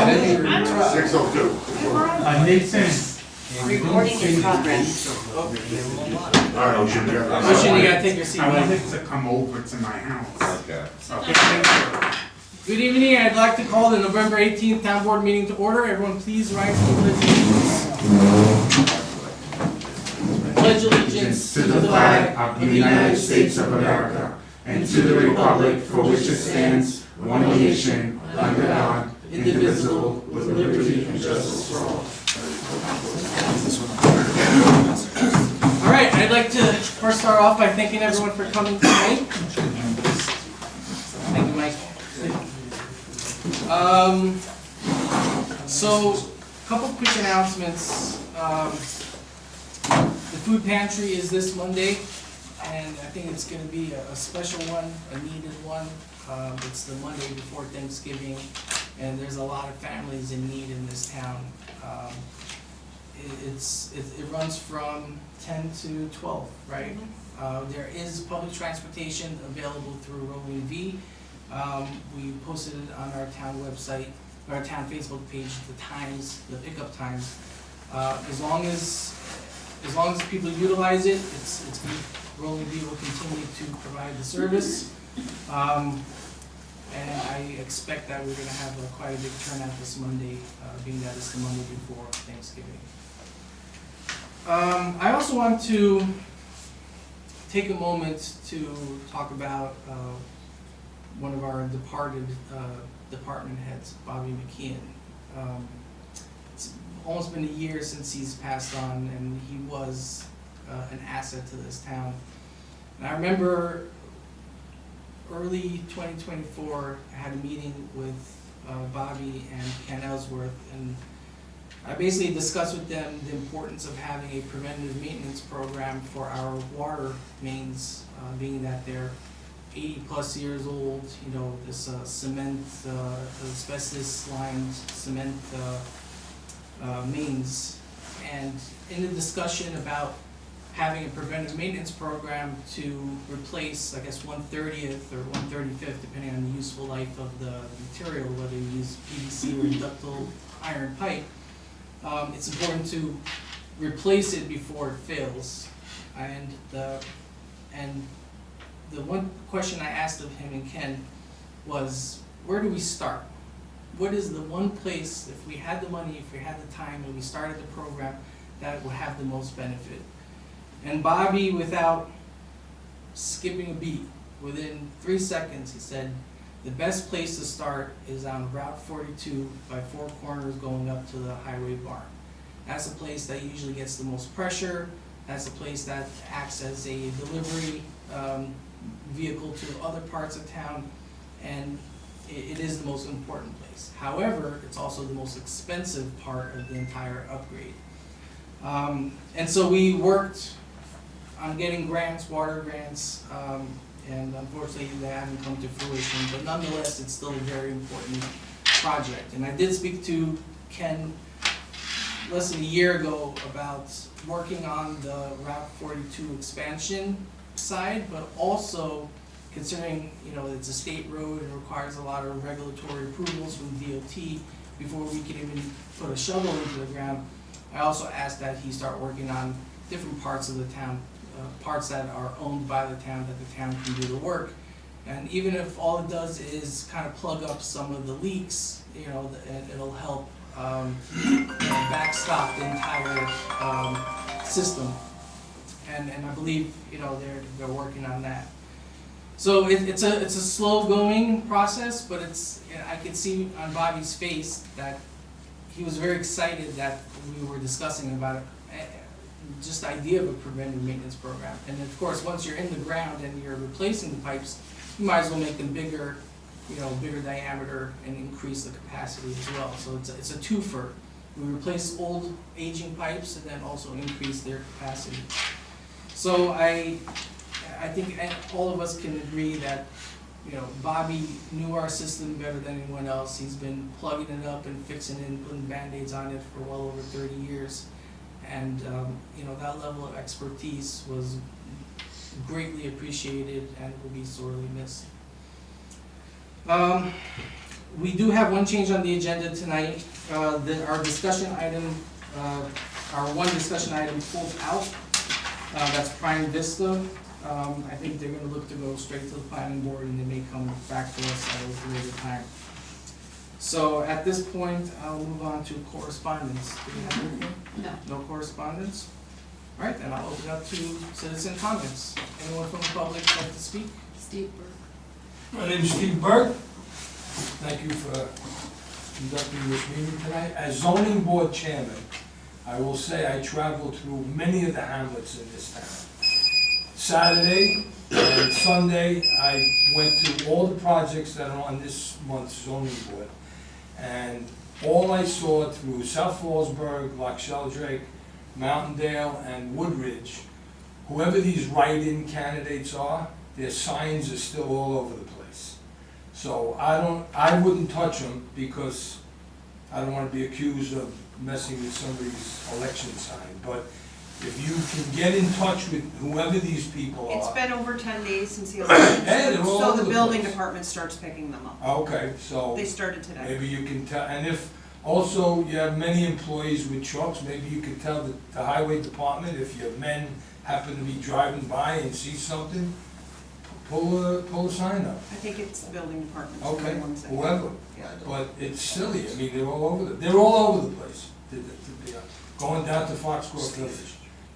6:02. Nathan. Recording in progress. Alright, Ocean, you got Ocean, you gotta take your seat. I wanted to come over to my house. Okay. Okay, thank you. Good evening, I'd like to call the November 18th Town Board meeting to order. Everyone please rise to the pledge of allegiance. Pledge allegiance To the flag of the United States of America and to the republic for which it stands, one nation, under God, indivisible, with liberty and justice for all. All right, I'd like to first start off by thanking everyone for coming tonight. Thank you, Mike. So, a couple quick announcements. The food pantry is this Monday, and I think it's going to be a special one, a needed one. It's the Monday before Thanksgiving, and there's a lot of families in need in this town. It runs from 10 to 12, right? There is public transportation available through Rolling V. We posted it on our town website, our town Facebook page, the times, the pickup times. As long as people utilize it, Rolling V will continue to provide the service. And I expect that we're going to have quite a big turnout this Monday, being that it's the Monday before Thanksgiving. I also want to take a moment to talk about one of our departed department heads, Bobby McKeon. It's almost been a year since he's passed on, and he was an asset to this town. And I remember early 2024, I had a meeting with Bobby and Ken Ellsworth, and I basically discussed with them the importance of having a preventative maintenance program for our water mains, being that they're 80 plus years old. You know, this cement, asbestos lined cement mains. And in the discussion about having a preventive maintenance program to replace, I guess, 1/30th or 1/35th, depending on the useful life of the material, whether you use PVC or ductile iron pipe, it's important to replace it before it fails. And the one question I asked of him and Ken was, where do we start? What is the one place, if we had the money, if we had the time, and we started the program, that would have the most benefit? And Bobby, without skipping a beat, within 3 seconds, he said, the best place to start is on Route 42 by Four Corners going up to the highway barn. That's the place that usually gets the most pressure. That's the place that acts as a delivery vehicle to other parts of town, and it is the most important place. However, it's also the most expensive part of the entire upgrade. And so we worked on getting grants, water grants, and unfortunately they haven't come to fruition, but nonetheless it's still a very important project. And I did speak to Ken less than a year ago about working on the Route 42 expansion side, but also considering, you know, it's a state road and requires a lot of regulatory approvals from DOT before we can even put a shovel into the ground. I also asked that he start working on different parts of the town, parts that are owned by the town, that the town can do the work. And even if all it does is kind of plug up some of the leaks, you know, it'll help backstop the entire system. And I believe, you know, they're working on that. So it's a slow going process, but I could see on Bobby's face that he was very excited that we were discussing about it, just the idea of a preventive maintenance program. And of course, once you're in the ground and you're replacing the pipes, you might as well make them bigger, you know, bigger diameter and increase the capacity as well. So it's a twofer. We replace old aging pipes and then also increase their capacity. So I think all of us can agree that, you know, Bobby knew our system better than anyone else. He's been plugging it up and fixing it and putting Band-Aids on it for well over 30 years. And, you know, that level of expertise was greatly appreciated and will be sorely missed. we do have one change on the agenda tonight. Our discussion item, our one discussion item pulled out. That's Prime Vista. I think they're gonna look to go straight to the planning board and they may come back to us at a later time. So at this point, I'll move on to correspondence. Do we have anything? No. No correspondence? All right, then I'll open up to citizen comments. Anyone from the public like to speak? Steve Burke. My name is Steve Burke. Thank you for conducting this meeting tonight. As zoning board chairman, I will say I traveled through many of the hamlets in this town. Saturday and Sunday, I went to all the projects that are on this month's zoning board. And all I saw through South Fallsburg, Loch Sheldrake, Mountaindale, and Woodridge, whoever these write-in candidates are, their signs are still all over the place. So I wouldn't touch them because I don't want to be accused of messing with somebody's election sign. But if you can get in touch with whoever these people are. It's been over 10 days since the election, Yeah, they're all so over the the building place. department starts picking them up. Okay, so They started today. maybe you can tell, and if also you have many employees with trucks, maybe you could tell the highway department, if your men happen to be driving by and see something, pull a sign up. I think it's the building department. Okay, ones that- whoever. Yeah. But it's silly, I mean, they're all over the place. Going down to Foxcroft Village.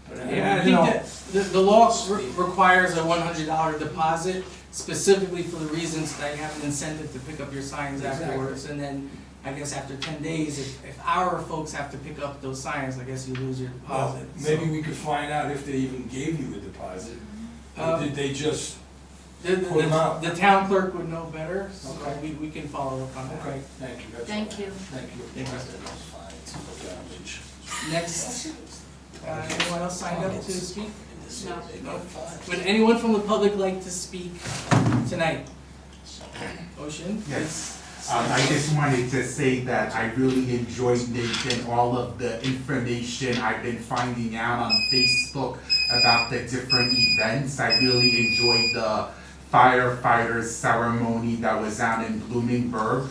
But, Yeah, I you know, think that the law requires a $100 deposit specifically for the reasons that you have an incentive to pick up your signs Exactly. afterwards. And then, I guess after 10 days, if our folks have to pick up those signs, I guess you lose your well, deposit. maybe we could find out if they even gave you a deposit, or did they just, The put 'em out. the town clerk would know better, so Okay. we can follow up on that. okay, thank you, that's all. Thank you. Thank you. Thank Next, anyone else signed up to speak? No. Would anyone from the public like to speak tonight? Ocean? Yes. I just wanted to say that I really enjoyed Nathan, all of the information I've been finding out on Facebook about the different events. I really enjoyed the firefighters ceremony that was out in Bloomingburg.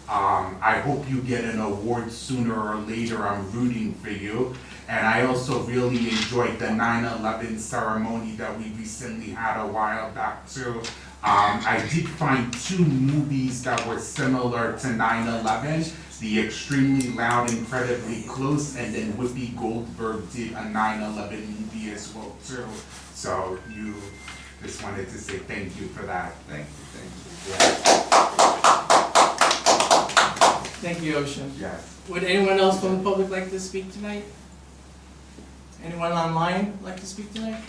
I hope you get an award sooner or later. I'm rooting for you. And I also really enjoyed the 9/11 ceremony that we recently had a while back too. I did find two movies that were similar to 9/11. The Extremely Loud, Incredibly Close, and then Whoopi Goldberg did a 9/11 movie as well too. So just wanted to say thank you for that. Thank you. Yes, Thank you, Ocean. yes. Would anyone else from the public like to speak tonight? Anyone online like to speak tonight?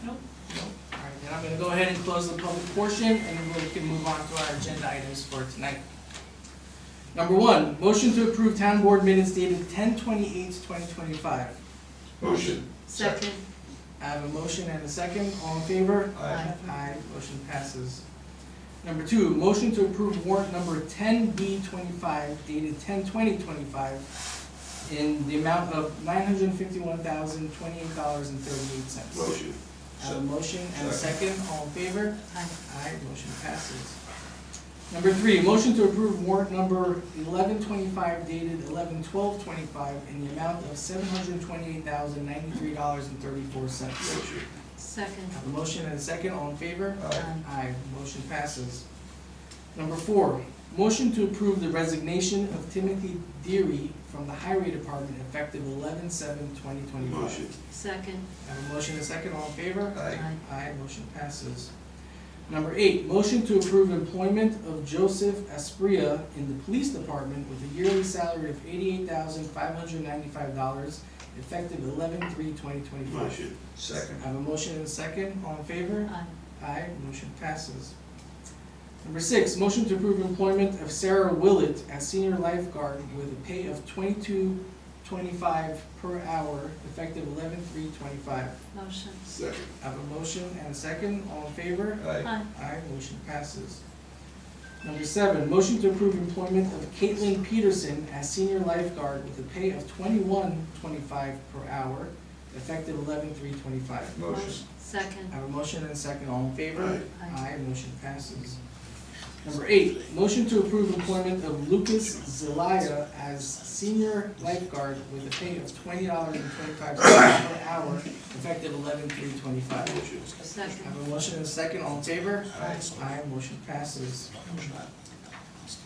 Nope. Nope. All right, then I'm gonna go ahead and close the public portion, and then we can move on to our agenda items for tonight. Number one, motion to approve town board minutes dated 10/28/2025. Motion. Second. I have a motion and a second, all in favor? Aye. Aye, motion passes. Number two, motion to approve warrant number 10B25 dated 10/20/25 in the amount of $951,028.38. Motion. I have a motion and a second, all in favor? Aye. Aye, motion passes. Number three, motion to approve warrant number 1125 dated 11/12/25 in the amount of $728,093.34. Motion. Second. I have a motion and a second, all in favor? Aye. Aye, motion passes. Number four, motion to approve the resignation of Timothy Deary from the Highway Department effective 11/7/2025. Motion. Second. I have a motion and a second, all in favor? Aye. Aye, motion passes. Number eight, motion to approve employment of Joseph Aspria in the Police Department with a yearly salary of $88,595 effective 11/3/2025. Motion. Second. I have a motion and a second, all in favor? Aye. Aye, motion passes. Number six, motion to approve employment of Sarah Willett as senior lifeguard with a pay of $22.25 per hour effective 11/3/25. Motion. Second. I have a motion and a second, all in favor? Aye. Aye. Aye, motion passes. Number seven, motion to approve employment of Caitlin Peterson as senior lifeguard with a pay of $21.25 per hour effective 11/3/25. Motion. Second. I have a motion and a second, all in favor? Aye. Aye. Aye, motion passes. Number 8, motion to approve employment of Lucas Zelaya as senior lifeguard with a pay of $20.25 per hour, effective 11/3/25. Motion. I Second. have a motion and a second, all in favor? Aye. Aye, motion passes.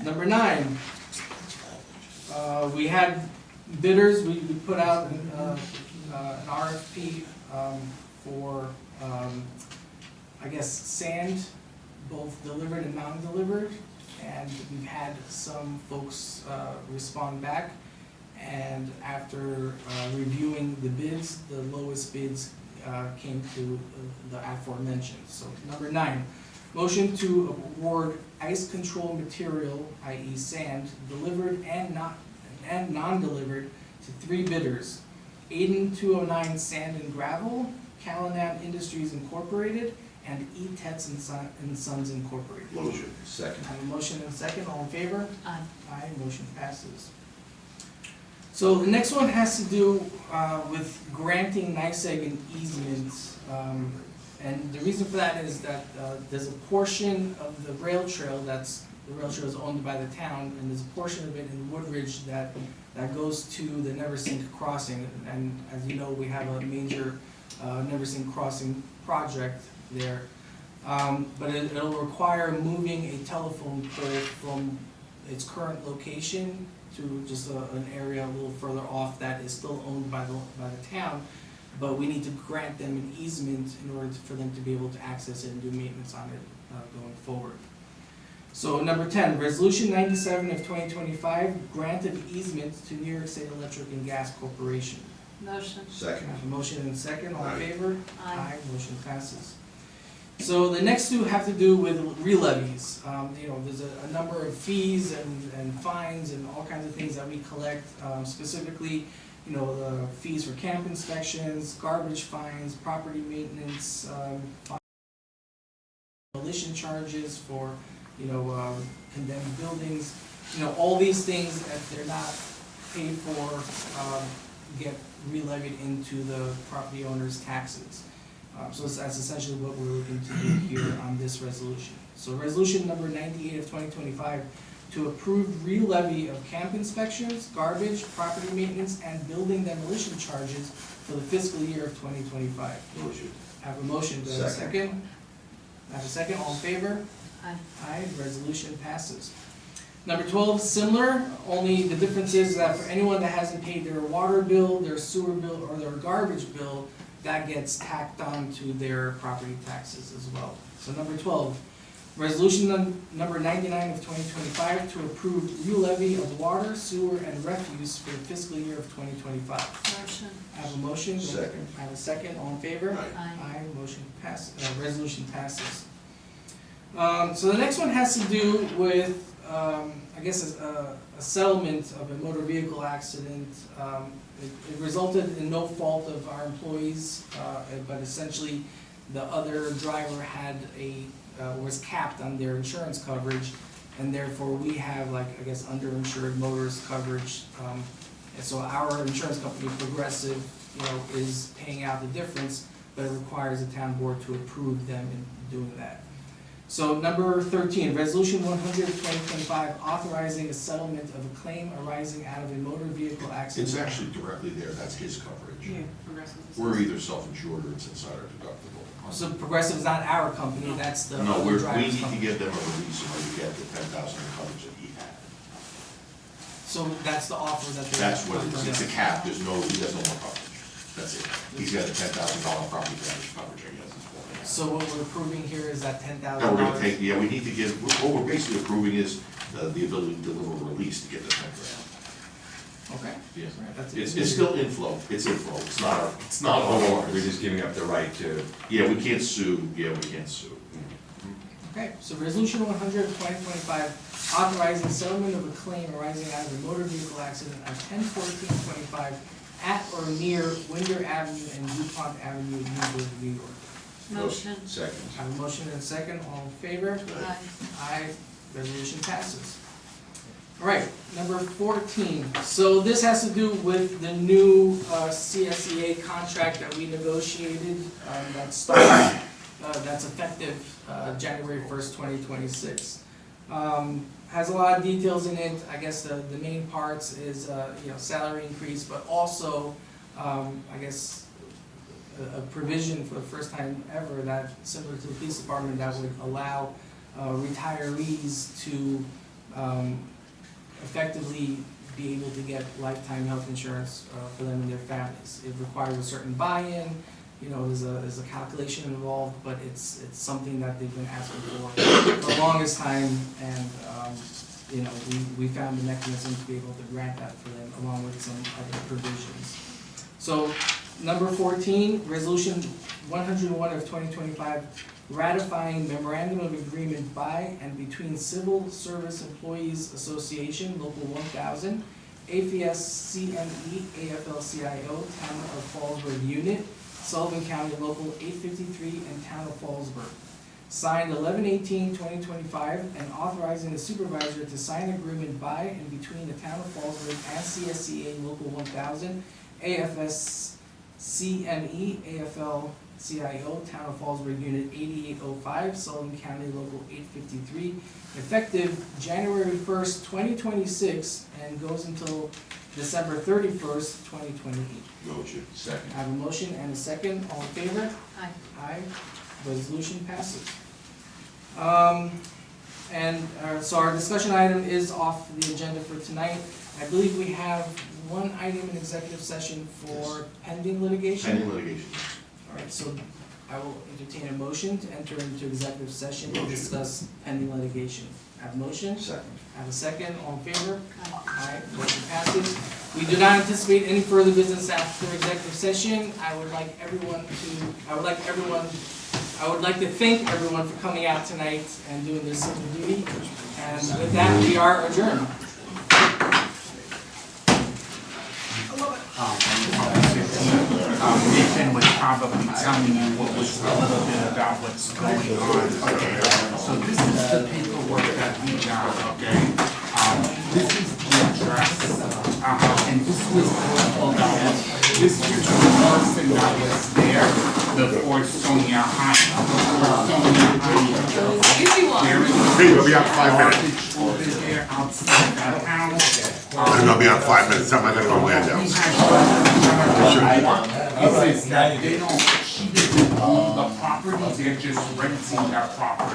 Number 9, we had bidders, we put out an RFP for, I guess, sand, both delivered and non-delivered, and we've had some folks respond back. And after reviewing the bids, the lowest bids came to the aforementioned. So number 9, motion to award ice control material, i.e. sand, delivered and non-delivered to 3 bidders. Aiden 209 Sand and Gravel, Callahan Industries Incorporated, and E. Tetz and Sons Incorporated. Motion. Second. I have a motion and a second, all in favor? Aye. Aye, motion passes. So the next one has to do with granting NYSEG an easement. And the reason for that is that there's a portion of the rail trail the rail trail is owned by the town, and there's a portion of it in Woodridge that goes to the Neversink Crossing. And as you know, we have a major Neversink Crossing project there. But it'll require moving a telephone pole from its current location to just an area a little further off that is still owned by the town. But we need to grant them an easement in order for them to be able to access it and do maintenance on it going forward. So number 10, Resolution 97 of 2025, grant of easement to New York State Electric and Gas Corporation. Motion. I Second. have a motion and a second, all in Aye. favor? Aye. Motion passes. So the next 2 have to do with re-levies. There's a number of fees and fines and all kinds of things that we collect, specifically, the fees for camp inspections, garbage fines, property maintenance, demolition charges for, condemned buildings. All these things, if they're not paid for, get re-levied into the property owner's taxes. So that's essentially what we're looking to do here on this resolution. So resolution number 98 of 2025, to approve re-levy of camp inspections, garbage, property maintenance, and building demolition charges for the fiscal year of 2025. Motion. I have a motion, do I have a Second. second? I have a second, all in favor? Aye. Aye, resolution passes. Number 12, similar, only the difference is that for anyone that hasn't paid their water bill, their sewer bill, or their garbage bill, that gets tacked on to their property taxes as well. So number 12, resolution number 99 of 2025 to approve re-levy of water, sewer, and refuse for the fiscal year of 2025. Motion. I have a motion. Second. I have a second, all in favor? Aye. Aye. Motion passes, resolution passes. So the next one has to do with, I guess, a settlement of a motor vehicle accident. It resulted in no fault of our employees, but essentially the other driver had was capped on their insurance coverage, and therefore we have underinsured motorist coverage. And so our insurance company, Progressive, is paying out the difference, but it requires the town board to approve them in doing that. So number 13, resolution 100 of 2025, authorizing a settlement of a claim arising out of a motor vehicle accident. It's actually directly there, that's his coverage. Yeah, Progressive is- We're either self-insured or it's inside our deductible. So Progressive is not our company, that's the No, other we driver's need to company. give them a release in order to get the 10,000 coverage that he had. So that's the offer that they're. That's what it is, it's a cap, he has no more coverage, that's it. He's got a $10,000 property damage coverage, I guess. So what we're approving here is that $10,000. No, we're gonna take, we need to give, what we're basically approving is the ability to deliver a release to get the 10 grand. Okay. Yes. Right, that's It's still inflow, it's not our, We're just giving up the right to. yeah, we can't sue. Okay, so resolution 100 of 2025, authorizing settlement of a claim arising out of a motor vehicle accident on 10/14/25 at or near Winder Avenue and DuPont Avenue in Newburgh, New York. Motion. Second. I have a motion and a second, all in favor? Aye. Aye, resolution passes. All right, number 14, so this has to do with the new CSEA contract that we negotiated, that's effective January 1st, 2026. Has a lot of details in it. I guess the main parts is, salary increase, but also, I guess, a provision for the first time ever that, similar to the police department, that would allow retirees to effectively be able to get lifetime health insurance for them and their families. It requires a certain buy-in, there's a calculation involved, but it's something that they've been asking for the longest time, and, we found the mechanism to be able to grant that for them, along with some other provisions. So, number 14, Resolution 101 of 2025, ratifying memorandum of agreement by and between Civil Service Employees Association, Local 1000, AFS-CME, AFL-CIO, Town of Fallsburg Unit, Sullivan County Local 853, and Town of Fallsburg. Signed 11/18/2025, and authorizing the supervisor to sign agreement by and between the Town of Fallsburg and CSCA Local 1000, AFS-CME, AFL-CIO, Town of Fallsburg Unit 8805, Sullivan County Local 853, effective January 1st, 2026, and goes until December 31st, 2028. Motion. Second. I have a motion and a second. All in favor? Aye. Aye. Resolution passes. So our discussion item is off the agenda for tonight. I believe we have one item in executive session for pending litigation. Pending litigation. All right, so I will entertain a motion to enter into executive session to Motion. discuss pending litigation. I have a motion? Second. I have a second. All in favor? Aye. Aye, motion passes. We do not anticipate any further business after executive session. I would like to thank everyone for coming out tonight and doing this civil duty. And with that, we are adjourned. Nathan was probably telling you what was a little bit about what's going on, okay? So this is the paperwork that we got, okay? This is the address, and this was this was the person that was there before Sonia High. Easy one. Hey, we'll be out in 5 minutes. Over there outside that house. I'm gonna be out in 5 minutes, something I gotta go land down. He says that they don't, she doesn't own the property, they're just renting that property.